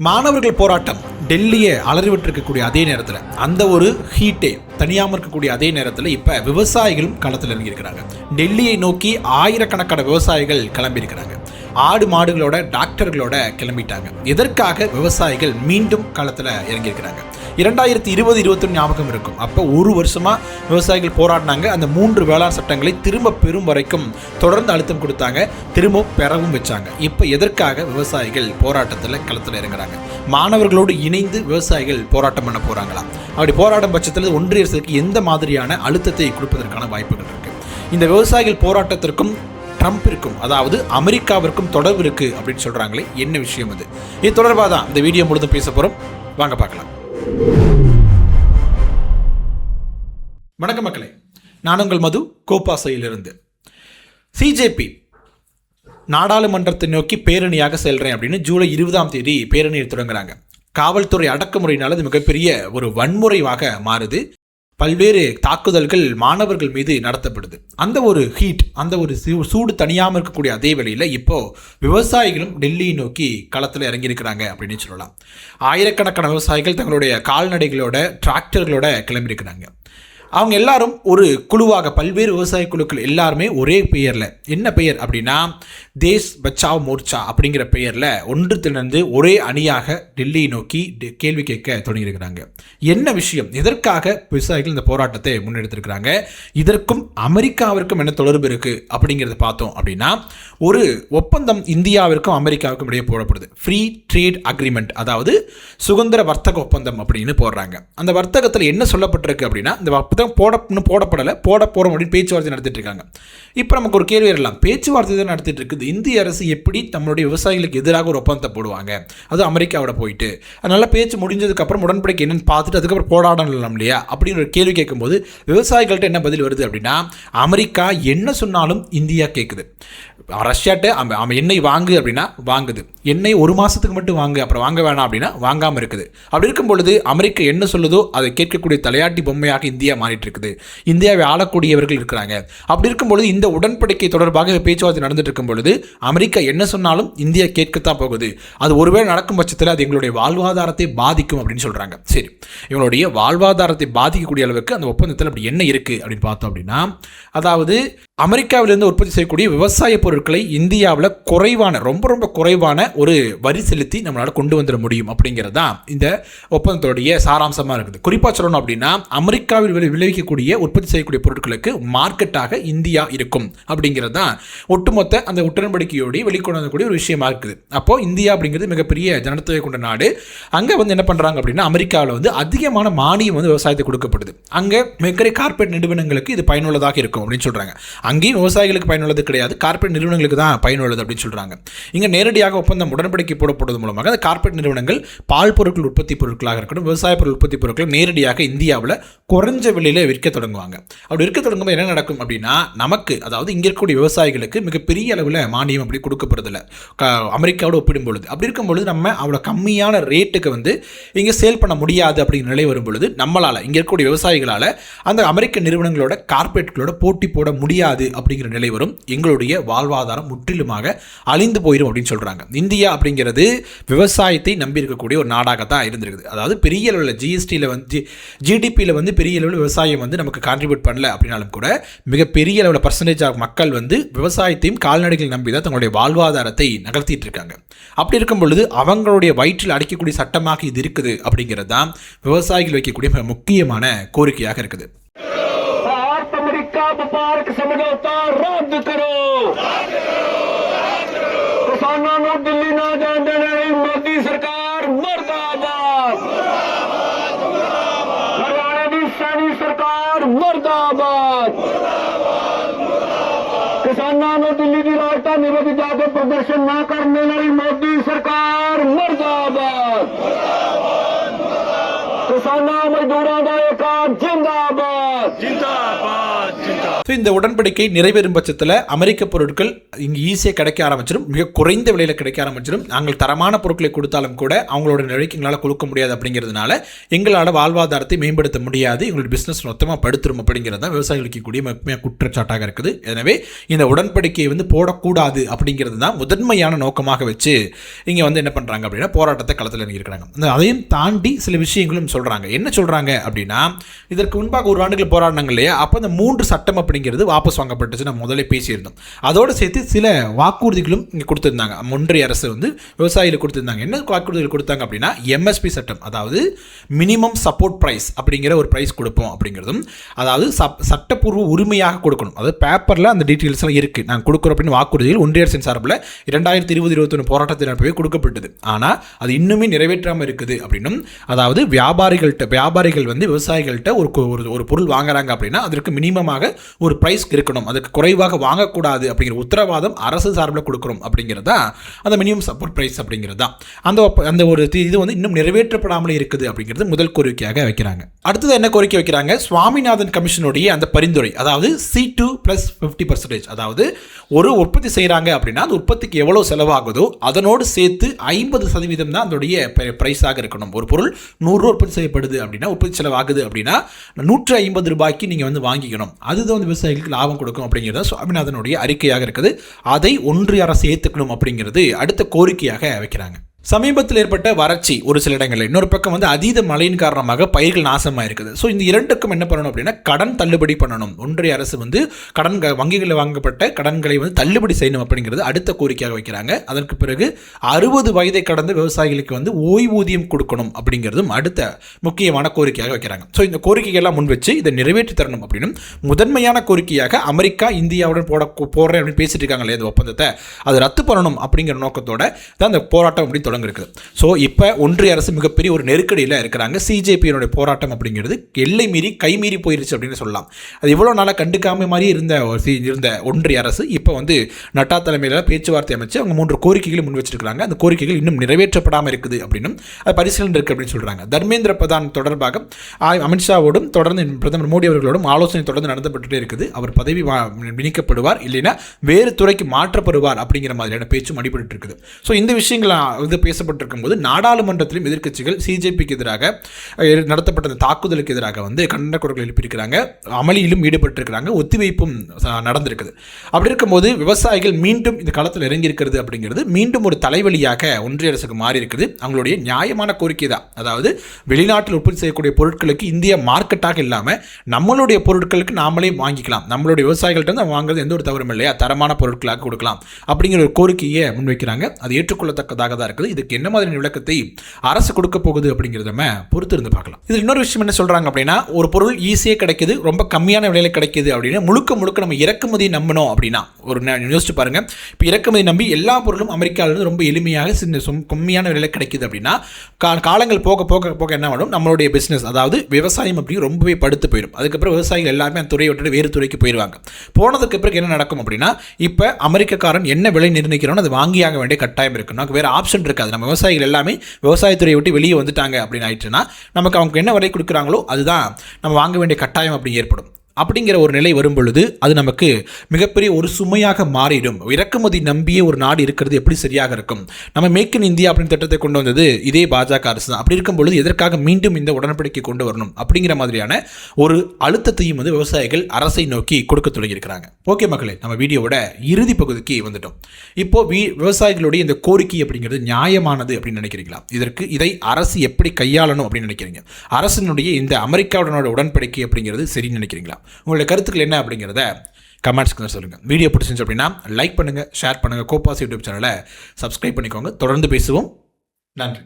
மாணவர்கள் போராட்டம் டெல்லியை அலறிவிட்டிருக்கக்கூடிய அதே நேரத்தில், அந்த ஒரு ஹீட்டே தனியாமல் இருக்கக்கூடிய அதே நேரத்தில் இப்போ விவசாயிகளும் களத்தில் இறங்கியிருக்கிறாங்க. டெல்லியை நோக்கி ஆயிரக்கணக்கான விவசாயிகள் கிளம்பியிருக்கிறாங்க. ஆடு மாடுகளோட டாக்டர்களோட கிளம்பிட்டாங்க. எதற்காக விவசாயிகள் மீண்டும் களத்தில் இறங்கியிருக்கிறாங்க? 2020-21 ஞாபகம் இருக்கும். அப்போ ஒரு வருஷமாக விவசாயிகள் போராடினாங்க. அந்த 3 வேளாண் சட்டங்களை திரும்ப பெறும் வரைக்கும் தொடர்ந்து அழுத்தம் கொடுத்தாங்க, திரும்ப பெறவும் வச்சாங்க. இப்போ எதற்காக விவசாயிகள் போராட்டத்தில் களத்தில் இறங்குறாங்க? மாணவர்களோடு இணைந்து விவசாயிகள் போராட்டம் பண்ண போகிறாங்களா? அப்படி போராடும் பட்சத்தில் ஒன்றிய அரசுக்கு எந்த மாதிரியான அழுத்தத்தை கொடுப்பதற்கான வாய்ப்புகள் இருக்குது? இந்த விவசாயிகள் போராட்டத்திற்கும் ட்ரம்பிற்கும், அதாவது அமெரிக்காவிற்கும் தொடர்பு இருக்கு அப்படின்னு சொல்றாங்களே, என்ன விஷயம் அது? இது தொடர்பாக தான் இந்த வீடியோ முழுதும் பேச போறோம். வாங்க பார்க்கலாம். வணக்கம் மக்களே, நான் உங்கள் மது, கோப்பாசையிலிருந்து. சிஜேபி நாடாளுமன்றத்தை நோக்கி பேரணியாக செல்றேன் அப்படின்னு ஜூலை 20ஆம் தேதி பேரணியை தொடங்குறாங்க. காவல்துறை அடக்குமுறையினால் அது மிகப்பெரிய ஒரு வன்முறையாக மாறுது. பல்வேறு தாக்குதல்கள் மாணவர்கள் மீது நடத்தப்படுது. அந்த ஒரு ஹீட், அந்த ஒரு சூடு தனியாமல் இருக்கக்கூடிய அதே வேளையில் இப்போ விவசாயிகளும் டெல்லியை நோக்கி களத்தில் இறங்கியிருக்கிறாங்க அப்படின்னு சொல்லலாம். ஆயிரக்கணக்கான விவசாயிகள் தங்களுடைய கால்நடைகளோட டிராக்டர்களோட கிளம்பியிருக்கிறாங்க. அவங்க எல்லாரும் ஒரு குழுவாக, பல்வேறு விவசாய குழுக்கள் எல்லாருமே ஒரே பெயரில், என்ன பெயர் அப்படின்னா தேஸ் பச்சாவ் மோர்ச்சா அப்படிங்கிற பெயரில் ஒன்று திறந்து ஒரே அணியாக டெல்லியை நோக்கி கேள்வி கேட்க தொடங்கியிருக்கிறாங்க. என்ன விஷயம்? எதற்காக விவசாயிகள் இந்த போராட்டத்தை முன்னெடுத்திருக்கிறாங்க? இதற்கும் அமெரிக்காவிற்கும் என்ன தொடர்பு இருக்குது அப்படிங்கிறத பார்த்தோம் அப்படின்னா, ஒரு ஒப்பந்தம் இந்தியாவிற்கும் அமெரிக்காவுக்கும் இடையே போடப்படுது. ஃப்ரீ ட்ரேட் அக்ரிமெண்ட், அதாவது சுதந்திர வர்த்தக ஒப்பந்தம் அப்படின்னு போடுறாங்க. அந்த வர்த்தகத்தில் என்ன சொல்லப்பட்டிருக்கு அப்படின்னா, இந்த ஒப்பந்தம் போடப்படலை, போட போகிறோம் அப்படின்னு பேச்சுவார்த்தை நடத்திட்டு இருக்காங்க. இப்போ நமக்கு ஒரு கேள்வி வரலாம், பேச்சுவார்த்தை தான் நடத்திட்டு இருக்குது, இந்திய அரசு எப்படி நம்மளுடைய விவசாயிகளுக்கு எதிராக ஒரு ஒப்பந்தத்தை போடுவாங்க, அது அமெரிக்காவோட போயிட்டு? அதனால பேச்சு முடிஞ்சதுக்கப்புறம் உடன்படிக்கை என்னன்னு பார்த்துட்டு அதுக்கப்புறம் போராடலாம் இல்லையா அப்படின்னு ஒரு கேள்வி கேட்கும்போது விவசாயிகள்கிட்ட என்ன பதில் வருது அப்படின்னா, அமெரிக்கா என்ன சொன்னாலும் இந்தியா கேட்குது. ரஷ்யாட்ட அவன் எண்ணெய் வாங்கு அப்படின்னா வாங்குது, எண்ணெய் 1 மாதத்துக்கு மட்டும் வாங்கு, அப்புறம் வாங்க வேணாம் அப்படின்னா வாங்காமல் இருக்குது. அப்படி இருக்கும் பொழுது அமெரிக்கா என்ன சொல்லுதோ அதை கேட்கக்கூடிய தலையாட்டி பொம்மையாக இந்தியா மாறிட்டு இருக்குது. இந்தியாவை ஆளக்கூடியவர்கள் இருக்கிறாங்க. அப்படி இருக்கும்பொழுது இந்த உடன்படிக்கை தொடர்பாக பேச்சுவார்த்தை நடந்துட்டு இருக்கும் பொழுது அமெரிக்கா என்ன சொன்னாலும் இந்தியா கேட்கத்தான் போகுது. அது ஒருவேளை நடக்கும் பட்சத்தில் அது எங்களுடைய வாழ்வாதாரத்தை பாதிக்கும் அப்படின்னு சொல்றாங்க. சரி, இவங்களுடைய வாழ்வாதாரத்தை பாதிக்கக்கூடிய அளவுக்கு அந்த ஒப்பந்தத்தில் அப்படி என்ன இருக்கு அப்படின்னு பார்த்தோம் அப்படின்னா, அதாவது அமெரிக்காவிலிருந்து உற்பத்தி செய்யக்கூடிய விவசாய பொருட்களை இந்தியாவில் குறைவான, ரொம்ப ரொம்ப குறைவான ஒரு வரி செலுத்தி நம்மளால் கொண்டு வந்துட முடியும் அப்படிங்கிறது தான் இந்த ஒப்பந்தத்துடைய சாராம்சமாக இருக்குது. குறிப்பாக சொல்லணும் அப்படின்னா, அமெரிக்காவில் விளைவிக்கக்கூடிய உற்பத்தி செய்யக்கூடிய பொருட்களுக்கு மார்க்கெட்டாக இந்தியா இருக்கும் அப்படிங்கிறது தான் ஒட்டுமொத்த அந்த உடன்படிக்கையோடைய வெளிக்கொண்டு வரக்கூடிய ஒரு விஷயமா இருக்குது. அப்போது இந்தியா அப்படிங்கிறது மிகப்பெரிய ஜனத்தொகை கொண்ட நாடு. அங்கே என்ன பண்ணுறாங்க அப்படின்னா, அமெரிக்காவில் அதிகமான மானியம் விவசாயத்தை கொடுக்கப்படுது. அங்கே மிகப்பெரிய கார்பரேட் நிறுவனங்களுக்கு இது பயனுள்ளதாக இருக்கும் அப்படின்னு சொல்கிறாங்க. அங்கேயும் விவசாயிகளுக்கு பயனுள்ளது கிடையாது, கார்பரேட் நிறுவனங்களுக்கு தான் பயனுள்ளது அப்படின்னு சொல்கிறாங்க. இங்கே நேரடியாக ஒப்பந்தம் உடன்படிக்கை போடப்படுவது மூலமாக அந்த கார்பரேட் நிறுவனங்கள் பால் பொருட்கள் உற்பத்தி பொருட்களாக இருக்கட்டும், விவசாய பொருள் உற்பத்தி பொருட்கள் நேரடியாக இந்தியாவில் குறைஞ்ச விலையில் விற்க தொடங்குவாங்க. அப்படி விற்க தொடங்கும்போது என்ன நடக்கும் அப்படின்னா, நமக்கு, அதாவது இங்கே இருக்கக்கூடிய விவசாயிகளுக்கு மிகப்பெரிய அளவில் மானியம் அப்படி கொடுக்கப்படுறதில்ல அமெரிக்காவோட ஒப்பிடும்பொழுது. அப்படி இருக்கும்பொழுது நம்ம அவ்வளோ கம்மியான ரேட்டுக்கு இங்கே சேல் பண்ண முடியாது அப்படிங்கிற நிலை வரும்பொழுது நம்மளால், இங்கே இருக்கக்கூடிய விவசாயிகளால் அந்த அமெரிக்க நிறுவனங்களோட கார்பரேட்களோட போட்டி போட முடியாது அப்படிங்கிற நிலை வரும். எங்களுடைய வாழ்வாதாரம் முற்றிலுமாக அழிந்து போயிடும் அப்படின்னு சொல்றாங்க. இந்தியா அப்படிங்கிறது விவசாயத்தை நம்பி இருக்கக்கூடிய ஒரு நாடாகத்தான் இருந்திருக்குது. அதாவது பெரிய அளவில் ஜிஎஸ்டியில் ஜிடிபியில் பெரிய அளவில் விவசாயம் நமக்கு கான்ட்ரிபியூட் பண்ணல அப்படின்னாலும் கூட மிகப்பெரிய அளவில் பர்சன்டேஜ் ஆஃப் மக்கள் விவசாயத்தையும் கால்நடைகள் நம்பி தான் தங்களுடைய வாழ்வாதாரத்தை நகர்த்திட்டு இருக்காங்க. அப்படி இருக்கும் பொழுது அவங்களுடைய வயிற்றில் அடைக்கக்கூடிய சட்டமாக இது இருக்குது அப்படிங்கிறது தான் விவசாயிகள் வைக்கக்கூடிய மிக முக்கியமான கோரிக்கையாக இருக்குது. ਵਪਾਰਕ ਸਮਝੌਤਾ ਰੱਦ ਕਰੋ, ਕਿਸਾਨਾਂ ਨੂੰ ਦਿੱਲੀ ਨਾ ਜਾਣ ਦੇਣ ਲਈ ਮੋਦੀ ਸਰਕਾਰ ਮਰਦਾਬਾਦ, ਹਰਿਆਣਾ ਦੀ ਸੈਣੀ ਸਰਕਾਰ ਮਰਦਾਬਾਦ, ਕਿਸਾਨਾਂ ਨੂੰ ਦਿੱਲੀ ਦੀ ਰਾਜਧਾਨੀ ਵਿੱਚ ਜਾ ਕੇ ਪ੍ਰਦਰਸ਼ਨ ਨਾ ਕਰਨ ਦੇਣ ਲਈ ਮੋਦੀ ਸਰਕਾਰ ਮਰਦਾਬਾਦ, ਕਿਸਾਨਾਂ ਮਜ਼ਦੂਰਾਂ ਦਾ ਏਕਾ ਜਿੰਦਾਬਾਦ ਜਿੰਦਾਬਾਦ। ஸோ இந்த உடன்படிக்கை நிறைவேறும் பட்சத்தில் அமெரிக்க பொருட்கள் இங்கே ஈஸியாக கிடைக்க ஆரம்பிச்சிடும், மிக குறைந்த விலையில் கிடைக்க ஆரம்பிச்சிடும். நாங்கள் தரமான பொருட்களை கொடுத்தாலும் கூட அவங்களோட நிலைக்கு எங்களால் கொடுக்க முடியாது அப்படிங்கிறதுனால எங்களால் வாழ்வாதாரத்தை மேம்படுத்த முடியாது, எங்களுடைய பிஸ்னஸ் மொத்தமாக படுத்துரும் அப்படிங்கிறது தான் விவசாயிகளுக்கு கூடிய மிக குற்றச்சாட்டாக இருக்குது. எனவே இந்த உடன்படிக்கையை போடக்கூடாது அப்படிங்கிறது தான் முதன்மையான நோக்கமாக வச்சு இங்கே என்ன பண்ணுறாங்க அப்படின்னா போராட்டத்தை களத்தில் இறங்கியிருக்கிறாங்க. அதையும் தாண்டி சில விஷயங்களும் சொல்கிறாங்க. என்ன சொல்கிறாங்க அப்படின்னா, இதற்கு முன்பாக ஒரு ஆண்டுகள் போராடினாங்க இல்லையா, அப்போ அந்த 3 சட்டம் அப்படிங்கிறது வாபஸ் வாங்கப்பட்டுச்சு. நம்ம முதலே பேசியிருந்தோம். அதோடு சேர்த்து சில வாக்குறுதிகளும் இங்கே கொடுத்துருந்தாங்க. ஒன்றிய அரசு விவசாயிகளுக்கு கொடுத்துருந்தாங்க. என்ன வாக்குறுதிகள் கொடுத்தாங்க அப்படின்னா, எம்எஸ்பி சட்டம், அதாவது மினிமம் சப்போர்ட் ப்ரைஸ் அப்படிங்கிற ஒரு ப்ரைஸ் கொடுப்போம் அப்படிங்கிறதும், அதாவது சட்டப்பூர்வ உரிமையாக கொடுக்கணும். அதாவது பேப்பரில் அந்த டீட்டெயில்ஸ்லாம் இருக்குது, நாங்கள் கொடுக்குறோம் அப்படின்னு வாக்குறுதிகள் ஒன்றிய அரசின் சார்பில் 2020-21 போராட்டத்தில் போய் கொடுக்கப்பட்டது. ஆனால் அது இன்னுமே நிறைவேற்றாமல் இருக்குது அப்படின்னும், அதாவது வியாபாரிகள் விவசாயிகள்கிட்ட ஒரு பொருள் வாங்குறாங்க அப்படின்னா அதற்கு மினிமமாக ஒரு பிரைஸ் இருக்கணும், அதுக்கு குறைவாக வாங்கக்கூடாது அப்படிங்கிற உத்தரவாதம் அரசு சார்பில் கொடுக்கணும் அப்படிங்கிறதா அந்த மினிமம் சப்போர்ட் பிரைஸ் அப்படிங்கிறது தான். அந்த ஒரு இது இன்னும் நிறைவேற்றப்படாமல் இருக்குது அப்படிங்கிறது முதல் கோரிக்கையாக வைக்கிறாங்க. அடுத்தது என்ன கோரிக்கை வைக்கிறாங்க, சுவாமிநாதன் கமிஷனுடைய அந்த பரிந்துரை, அதாவது C2 + 50%, அதாவது ஒரு உற்பத்தி செய்கிறாங்க அப்படின்னா அந்த உற்பத்திக்கு எவ்வளோ செலவாகுதோ அதனோடு சேர்த்து 50% தான் அதோடைய பிரைஸாக இருக்கணும். ஒரு பொருள் 100 ரூபா உற்பத்தி செய்யப்படுது அப்படின்னா, உற்பத்தி செலவாகுது அப்படின்னா 150 ரூபாய்க்கு நீங்கள் வாங்கிக்கணும். அதுதான் விவசாயிகளுக்கு லாபம் கொடுக்கும் அப்படிங்கிறது சுவாமிநாதனுடைய அறிக்கையாக இருக்குது. அதை ஒன்றிய அரசு ஏற்றுக்கணும் அப்படிங்கிறது அடுத்த கோரிக்கையாக வைக்கிறாங்க. சமீபத்தில் ஏற்பட்ட வறட்சி ஒரு சில இடங்களில், இன்னொரு பக்கம் அதீத மழையின் காரணமாக பயிர்கள் நாசமாக இருக்குது. ஸோ இந்த இரண்டுக்கும் என்ன பண்ணணும் அப்படின்னா, கடன் தள்ளுபடி பண்ணணும். ஒன்றிய அரசு வங்கிகளில் வாங்கப்பட்ட கடன்களை தள்ளுபடி செய்யணும் அப்படிங்கிறது அடுத்த கோரிக்கையாக வைக்கிறாங்க. அதற்கு பிறகு 60 வயதை கடந்த விவசாயிகளுக்கு ஓய்வூதியம் கொடுக்கணும் அப்படிங்கிறதும் அடுத்த முக்கியமான கோரிக்கையாக வைக்கிறாங்க. ஸோ இந்த கோரிக்கைகள்லாம் முன் வச்சு இதை நிறைவேற்றி தரணும் அப்படின்னு முதன்மையான கோரிக்கையாக அமெரிக்கா இந்தியாவுடன் போடுறேன் அப்படின்னு பேசிட்டு இருக்காங்களே இந்த ஒப்பந்தத்தை, அதை ரத்து பண்ணணும் அப்படிங்கிற நோக்கத்தோட தான் இந்த போராட்டம் அப்படி தொடங்கிருக்கு. ஸோ இப்போ ஒன்றிய அரசு மிகப்பெரிய ஒரு நெருக்கடியில் இருக்கிறாங்க. சிஜேபியினுடைய போராட்டம் அப்படிங்கிறது எல்லை மீறி கைமீறி போயிருச்சு அப்படின்னு சொல்லலாம். அது இவ்வளோ நாளாக கண்டுக்காம மாதிரி இருந்த ஒன்றிய அரசு இப்போ நட்டா தலைமையில் பேச்சுவார்த்தை அமைச்சு அவங்க 3 கோரிக்கைகளை முன் வச்சிருக்காங்க. அந்த கோரிக்கைகள் இன்னும் நிறைவேற்றப்படாமல் இருக்குது அப்படின்னும் அது பரிசீலனை இருக்குது அப்படின்னு சொல்கிறாங்க. தர்மேந்திர பிரதான் தொடர்பாக அமித்ஷாவோடும் தொடர்ந்து பிரதமர் மோடி அவர்களோடும் ஆலோசனை தொடர்ந்து நடத்தப்பட்டுட்டே இருக்குது. அவர் பதவி நீக்கப்படுவார், இல்லைன்னா வேறு துறைக்கு மாற்றப்படுவார் அப்படிங்கிற மாதிரியான பேச்சும் அடிபட்டு இருக்குது. ஸோ இந்த விஷயங்கள் பேசப்பட்டிருக்கும் போது நாடாளுமன்றத்திலும் எதிர்க்கட்சிகள் சிஜேபிக்கு எதிராக நடத்தப்பட்ட தாக்குதலுக்கு எதிராக கண்டன குரல்கள் எழுப்பியிருக்கிறாங்க, அமளியிலும் ஈடுபட்டிருக்கிறாங்க, ஒத்திவைப்பும் நடந்திருக்குது. அப்படி இருக்கும்போது விவசாயிகள் மீண்டும் இந்த களத்தில் இறங்கியிருக்கிறது அப்படிங்கிறது மீண்டும் ஒரு தலைவலியாக ஒன்றிய அரசுக்கு மாறி இருக்குது. அவங்களுடைய நியாயமான கோரிக்கை தான், அதாவது வெளிநாட்டில் உற்பத்தி செய்யக்கூடிய பொருட்களுக்கு இந்தியா மார்க்கெட்டாக இல்லாமல் நம்மளுடைய பொருட்களுக்கு நாமளே வாங்கிக்கலாம், நம்மளுடைய விவசாயிகள்கிட்ட வாங்குறது எந்த ஒரு தவறும் இல்லையா, தரமான பொருட்களாக கொடுக்கலாம் அப்படிங்கிற ஒரு கோரிக்கையை முன்வைக்கிறாங்க. அது ஏற்றுக்கொள்ளத்தக்கதாக தான் இருக்குது. இதுக்கு என்ன மாதிரி விளக்கத்தை அரசு கொடுக்க போகுது அப்படிங்கிறத நம்ம பொறுத்து இருந்து பார்க்கலாம். இதில் இன்னொரு விஷயம் என்ன சொல்றாங்க அப்படின்னா, ஒரு பொருள் ஈஸியாக கிடைக்குது, ரொம்ப கம்மியான விலையில கிடைக்குது அப்படின்னா முழுக்க நம்ம இறக்குமதி நம்பணும் அப்படின்னா ஒரு யோசிச்சு பாருங்க. இப்போ இறக்குமதி நம்பி எல்லா பொருளும் அமெரிக்காவிலிருந்து ரொம்ப எளிமையாக கம்மியான விலையில கிடைக்குது அப்படின்னா காலங்கள் போக போக போக என்ன ஆகும், நம்மளுடைய பிஸ்னஸ் அதாவது விவசாயம் அப்படி ரொம்பவே படுத்து போயிடும். அதுக்கப்புறம் விவசாயிகள் எல்லாமே அந்த துறையை விட்டுட்டு வேறு துறைக்கு போயிடுவாங்க. போனதுக்கு பிறகு என்ன நடக்கும் அப்படின்னா, இப்போ அமெரிக்காரன் என்ன விலை நிர்ணயிக்கிறோன்னு அதை வாங்கியாக வேண்டிய கட்டாயம் இருக்கு, நமக்கு வேறு ஆப்ஷன் இருக்காது. நம்ம விவசாயிகள் எல்லாமே விவசாயத்துறையை விட்டு வெளியே வந்துட்டாங்க அப்படின்னு ஆயிடுச்சுன்னா நமக்கு அவங்க என்ன விலை கொடுக்குறாங்களோ அதுதான் நம்ம வாங்க வேண்டிய கட்டாயம் அப்படி ஏற்படும். அப்படிங்கிற ஒரு நிலை வரும் பொழுது அது நமக்கு மிகப்பெரிய ஒரு சுமையாக மாறிடும். இறக்குமதி நம்பிய ஒரு நாடு இருக்கிறது எப்படி சரியாக இருக்கும்? நம்ம மேக் இன் இந்தியா அப்படின்னு திட்டத்தை கொண்டு வந்தது இதே பாஜக அரசு தான். அப்படி இருக்கும் பொழுது எதற்காக மீண்டும் இந்த உடன்படிக்கை கொண்டு வரணும் அப்படிங்கிற மாதிரியான ஒரு அழுத்தத்தையும் விவசாயிகள் அரசை நோக்கி கொடுக்க தொடங்கியிருக்கிறாங்க. ஓகே மக்களே, நம்ம வீடியோவோட இறுதி பகுதிக்கு வந்துட்டோம். இப்போ விவசாயிகளுடைய இந்த கோரிக்கை அப்படிங்கிறது நியாயமானது அப்படின்னு நினைக்கிறீங்களா? இதை அரசு எப்படி கையாளணும் அப்படின்னு நினைக்கிறீங்க? அரசினுடைய இந்த அமெரிக்காவுடனோட உடன்படிக்கை அப்படிங்கிறது சரின்னு நினைக்கிறீங்களா? உங்களுடைய கருத்துக்கள் என்ன அப்படிங்கிறத கமெண்ட்ஸ்க்கு சொல்லுங்கள். வீடியோ பிடிச்சிருந்துச்சு அப்படின்னா லைக் பண்ணுங்கள், ஷேர் பண்ணுங்கள், கோபாஸ் யூடியூப் சேனலை சப்ஸ்கிரைப் பண்ணிக்கோங்க. தொடர்ந்து பேசுவோம். நன்றி.